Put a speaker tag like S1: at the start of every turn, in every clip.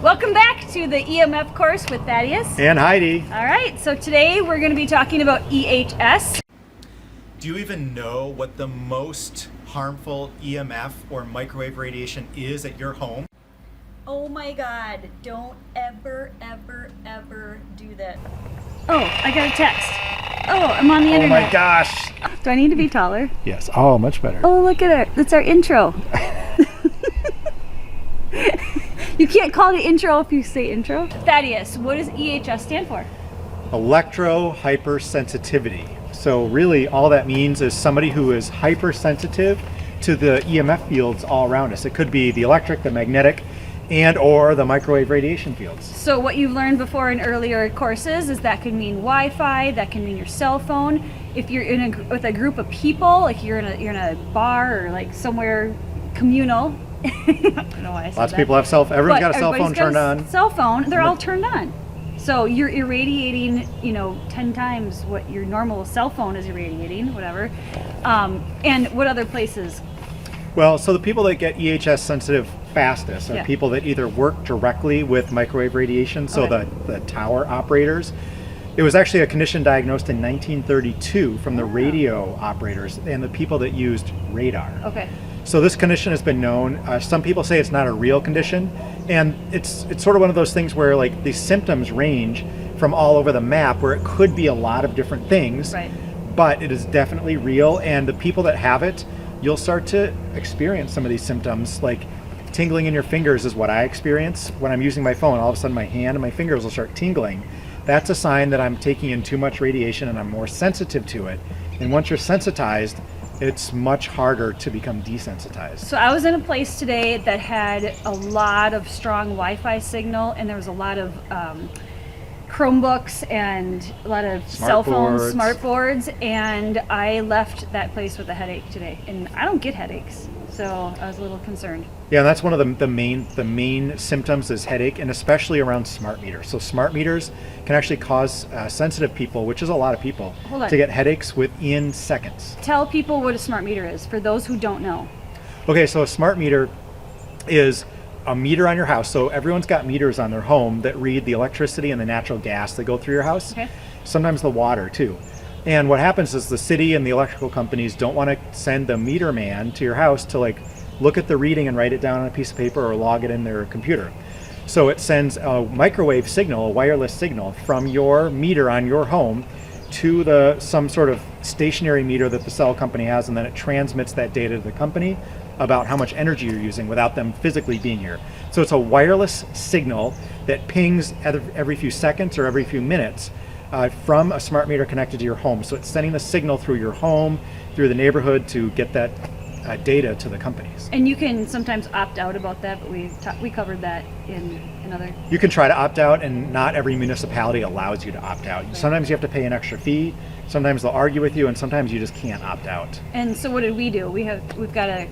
S1: Welcome back to the EMF course with Thaddeus.
S2: And Heidi.
S1: All right, so today we're going to be talking about EHS.
S3: Do you even know what the most harmful EMF or microwave radiation is at your home?
S1: Oh my God, don't ever do that. Oh, I got a text. Oh, I'm on the internet.
S2: Oh my gosh.
S1: Do I need to be taller?
S2: Yes. Oh, much better.
S1: Oh, look at it. That's our intro. You can't call it intro if you say intro. Thaddeus, what does EHS stand for?
S2: Electro Hyper Sensitivity. So really all that means is somebody who is hypersensitive to the EMF fields all around us. It could be the electric, the magnetic, and or the microwave radiation fields.
S1: So what you've learned before in earlier courses is that could mean Wi-Fi, that can mean your cell phone. If you're with a group of people, like you're in a bar or like somewhere communal. I don't know why I said
S2: Lots
S1: that.
S2: of people have everyone's got a cell phone turned on.
S1: Cell phone, they're all turned on. So you're irradiating, 10 times what your normal cell phone is irradiating, whatever. And what other places?
S2: Well, so the people that get EHS sensitive fastest are people that either work directly with microwave radiation, so the tower operators. It was actually a condition diagnosed in 1932 from the radio operators and the people that used radar.
S1: Okay.
S2: So this condition has been known. Some people say it's not a real condition, and it's sort of one of those things where like the symptoms range from all over the map, where it could be a lot of different things,
S1: right.
S2: But it is definitely real, and the people that have it, you'll start to experience some of these symptoms, like tingling in your fingers is what I experience when I'm using my phone. All of a sudden my hand and my fingers will start tingling. That's a sign that I'm taking in too much radiation and I'm more sensitive to it. And once you're sensitized, it's much harder to become desensitized.
S1: So I was in a place today that had a lot of strong Wi-Fi signal, and there was a lot of Chromebooks and a lot of cell phones, smart boards, and I left that place with a headache today. And I don't get headaches, so I was a little concerned.
S2: Yeah, and that's one of the main symptoms is headache, and especially around smart meters. So smart meters can actually cause sensitive people, which is a lot of people, to get headaches within seconds.
S1: Tell people what a smart meter is for those who don't know.
S2: Okay, so a smart meter is a meter on your house. So everyone's got meters on their home that read the electricity and the natural gas that go through your house. Okay. Sometimes the water too. And what happens is the city and the electrical companies don't want to send the meter man to your house to like look at the reading and write it down on a piece of paper or log it in their computer. So it sends a microwave signal, a wireless signal from your meter on your home to some sort of stationary meter that the cell company has, and then it transmits that data to the company about how much energy you're using without them physically being here. So it's a wireless signal that pings every few seconds or every few minutes from a smart meter connected to your home. So it's sending the signal through your home, through the neighborhood to get that data to the companies.
S1: And you can sometimes opt out about that, but we covered that in another.
S2: You can try to opt out, and not every municipality allows you to opt out. Right. Sometimes you have to pay an extra fee. Sometimes they'll argue with you, and sometimes you just can't opt out.
S1: And so what did we do? We've got a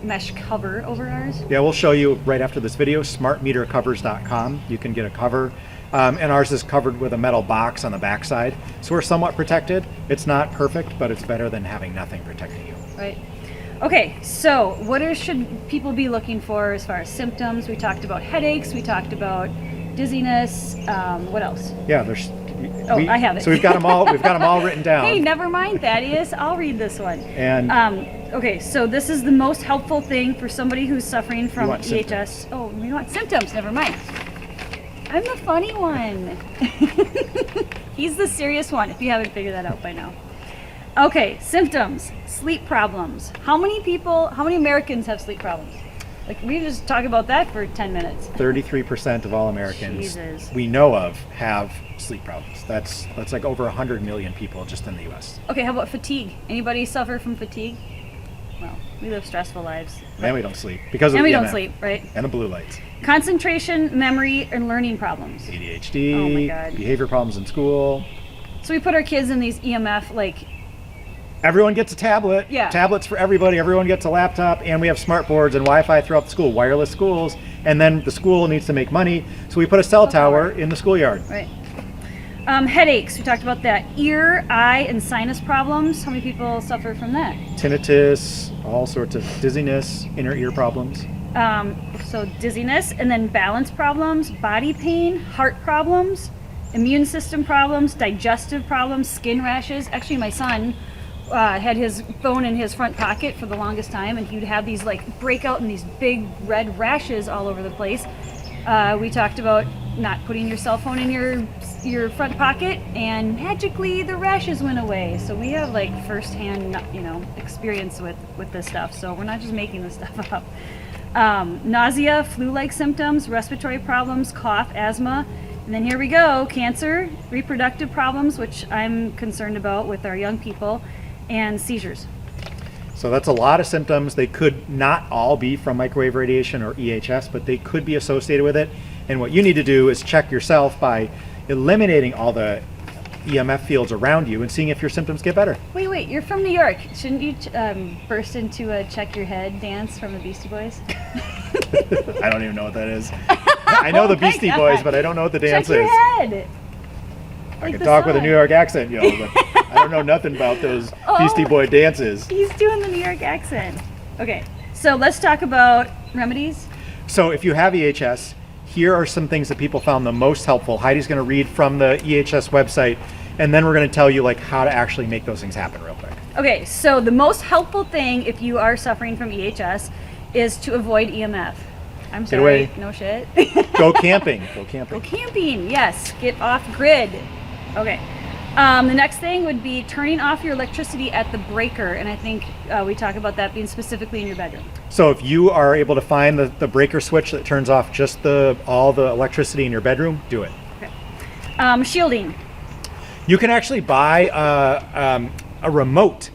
S1: mesh cover over ours.
S2: Yeah, we'll show you right after this video. Smartmetercovers.com. You can get a cover. And ours is covered with a metal box on the backside. So we're somewhat protected. It's not perfect, but it's better than having nothing protecting you.
S1: Right. Okay, so what should people be looking for as far as symptoms? We talked about headaches. We talked about dizziness. What else?
S2: Yeah,
S1: I have it.
S2: So we've got them all. We've got them all written down.
S1: Hey, never mind, Thaddeus. I'll read this one.
S2: And
S1: okay, so this is the most helpful thing for somebody who's suffering from EHS.
S2: Symptoms.
S1: Oh, we want symptoms. Never mind. I'm the funny one. He's the serious one, if you haven't figured that out by now. Okay, symptoms, sleep problems. How many Americans have sleep problems? Like, we just talk about that for 10 minutes.
S2: 33% of all Americans we know of have sleep problems. That's like over 100 million people just in the US.
S1: Okay, how about fatigue? Anybody suffer from fatigue? Well, we live stressful lives.
S2: And we don't sleep because of
S1: the EMF.
S2: And
S1: we don't sleep, right?
S2: And the blue lights.
S1: Concentration, memory, and learning problems.
S2: ADHD,
S1: oh my God.
S2: Behavior problems in school.
S1: So we put our kids in these EMF, like...
S2: Everyone gets a tablet.
S1: Yeah.
S2: Tablets for everybody. Everyone gets a laptop, and we have smart boards and Wi-Fi throughout the school, wireless schools, and then the school needs to make money, so we put a cell tower in the schoolyard.
S1: Right. Headaches, we talked about that. Ear, eye, and sinus problems. How many people suffer from that?
S2: Tinnitus, all sorts of dizziness, inner ear problems.
S1: So dizziness, and then balance problems, body pain, heart problems, immune system problems, digestive problems, skin rashes. Actually, my son had his phone in his front pocket for the longest time, and he would have these like break out in these big red rashes all over the place. We talked about not putting your cell phone in your front pocket, and magically the rashes went away. So we have like firsthand, experience with this stuff. So we're not just making this stuff up. Nausea, flu-like symptoms, respiratory problems, cough, asthma, and then here we go, cancer, reproductive problems, which I'm concerned about with our young people, and seizures.
S2: So that's a lot of symptoms. They could not all be from microwave radiation or EHS, but they could be associated with it. And what you need to do is check yourself by eliminating all the EMF fields around you and seeing if your symptoms get better.
S1: Wait, you're from New York. Shouldn't you burst into a check your head dance from the Beastie Boys?
S2: I don't even know what that is. I know the Beastie Boys, but I don't know what the dance
S1: check
S2: is.
S1: your head.
S2: I can talk with a New York accent, but I don't know nothing about those Beastie Boy dances.
S1: He's doing the New York accent. Okay, so let's talk about remedies.
S2: So if you have EHS, here are some things that people found the most helpful. Heidi's going to read from the EHS website, and then we're going to tell you like how to actually make those things happen real quick.
S1: Okay, so the most helpful thing if you are suffering from EHS is to avoid EMF. I'm sorry,
S2: away.
S1: no shit.
S2: Go camping. Go camping.
S1: Go camping, yes. Get off grid. Okay. The next thing would be turning off your electricity at the breaker, and I think we talk about that being specifically in your bedroom.
S2: So if you are able to find the breaker switch that turns off just all the electricity in your bedroom, do it.
S1: Okay. Shielding.
S2: You can actually buy a remote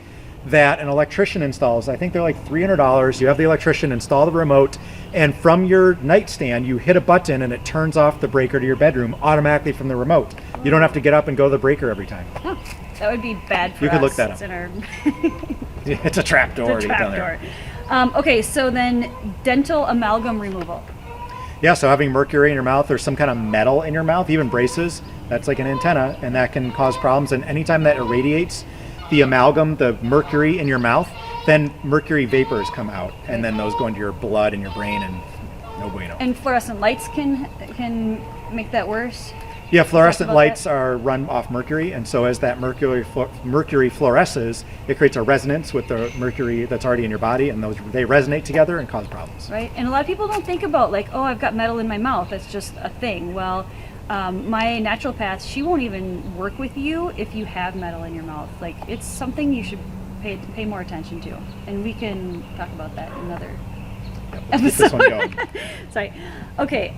S2: that an electrician installs. I think they're like $300. You have the electrician install the remote, and from your nightstand, you hit a button and it turns off the breaker to your bedroom automatically from the remote. You don't have to get up and go to the breaker every time.
S1: Oh, that would be bad for us.
S2: You could look that up.
S1: It's in our
S2: It's a trap door.
S1: it's a trap door. Okay, so then dental amalgam removal.
S2: Yeah, so having mercury in your mouth or some kind of metal in your mouth, even braces, that's like an antenna, and that can cause problems. And anytime that irradiates the amalgam, the mercury in your mouth, then mercury vapors come out, and then those go into your blood and your brain, and no bueno.
S1: And fluorescent lights can make that worse.
S2: Yeah, fluorescent lights are run off mercury, and so as that mercury fluoresces, it creates a resonance with the mercury that's already in your body, and they resonate together and cause problems.
S1: Right, and a lot of people don't think about like, oh, I've got metal in my mouth. That's just a thing. Well, my naturopath, she won't even work with you if you have metal in your mouth. Like, it's something you should pay more attention to, and we can talk about that in another
S2: Let's get this one going.
S1: Sorry. Okay,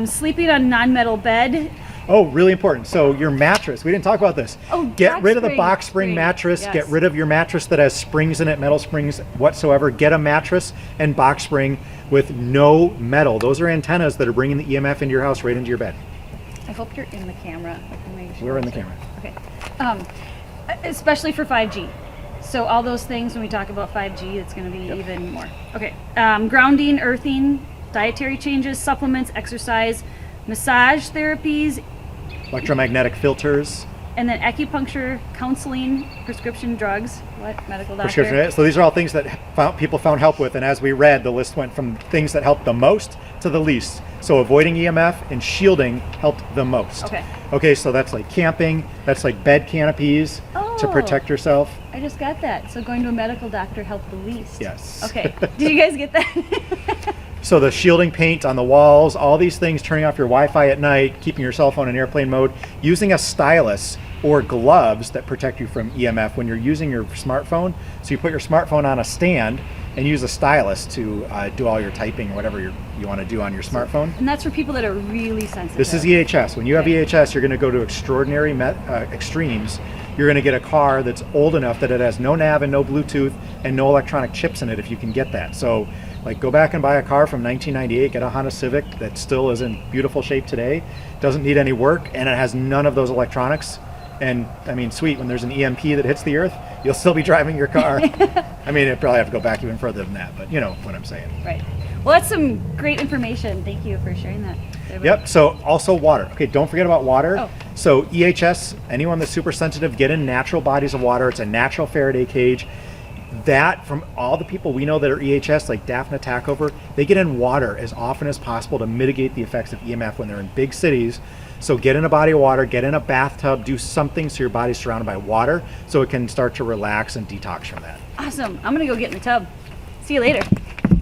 S1: sleeping on non-metal bed.
S2: Oh, really important. So your mattress, we didn't talk about this.
S1: Oh,
S2: get rid of the box spring mattress.
S1: Yes.
S2: Get rid of your mattress that has springs in it, metal springs whatsoever. Get a mattress and box spring with no metal. Those are antennas that are bringing the EMF into your house right into your bed.
S1: I hope you're in the camera.
S2: We're in the camera.
S1: Okay. Especially for 5G. So all those things, when we talk about 5G, it's going to be even more. Okay. Grounding, earthing, dietary changes, supplements, exercise, massage therapies,
S2: Electromagnetic filters.
S1: and then acupuncture, counseling, prescription drugs. What? Medical doctor?
S2: Prescription. So these are all things that people found help with, and as we read, the list went from things that helped the most to the least. So avoiding EMF and shielding helped the most.
S1: Okay.
S2: Okay, so that's like camping, that's like bed canopies to protect yourself.
S1: I just got that. So going to a medical doctor helped the least.
S2: Yes.
S1: Okay. Did you guys get that?
S2: So the shielding paint on the walls, all these things, turning off your Wi-Fi at night, keeping your cell phone in airplane mode, using a stylus or gloves that protect you from EMF when you're using your smartphone. So you put your smartphone on a stand and use a stylus to do all your typing or whatever you want to do on your smartphone.
S1: And that's for people that are really sensitive.
S2: This is EHS. When you have EHS, you're going to go to extraordinary extremes. You're going to get a car that's old enough that it has no nav and no Bluetooth and no electronic chips in it if you can get that. So like go back and buy a car from 1998, get a Honda Civic that still is in beautiful shape today, doesn't need any work, and it has none of those electronics. And I mean, sweet, when there's an EMP that hits the earth, you'll still be driving your car. I mean, it'd probably have to go back even further than that, but you know what I'm saying.
S1: Right. Well, that's some great information. Thank you for sharing that.
S2: Yep, so also water. Okay, don't forget about water.
S1: Oh.
S2: So EHS, anyone that's super sensitive, get in natural bodies of water. It's a natural Faraday cage. that from all the people we know that are EHS, like Daphne Tackover, they get in water as often as possible to mitigate the effects of EMF when they're in big cities. So get in a body of water, get in a bathtub, do something so your body's surrounded by water so it can start to relax and detox from that.
S1: Awesome. I'm going to go get in the tub. See you later.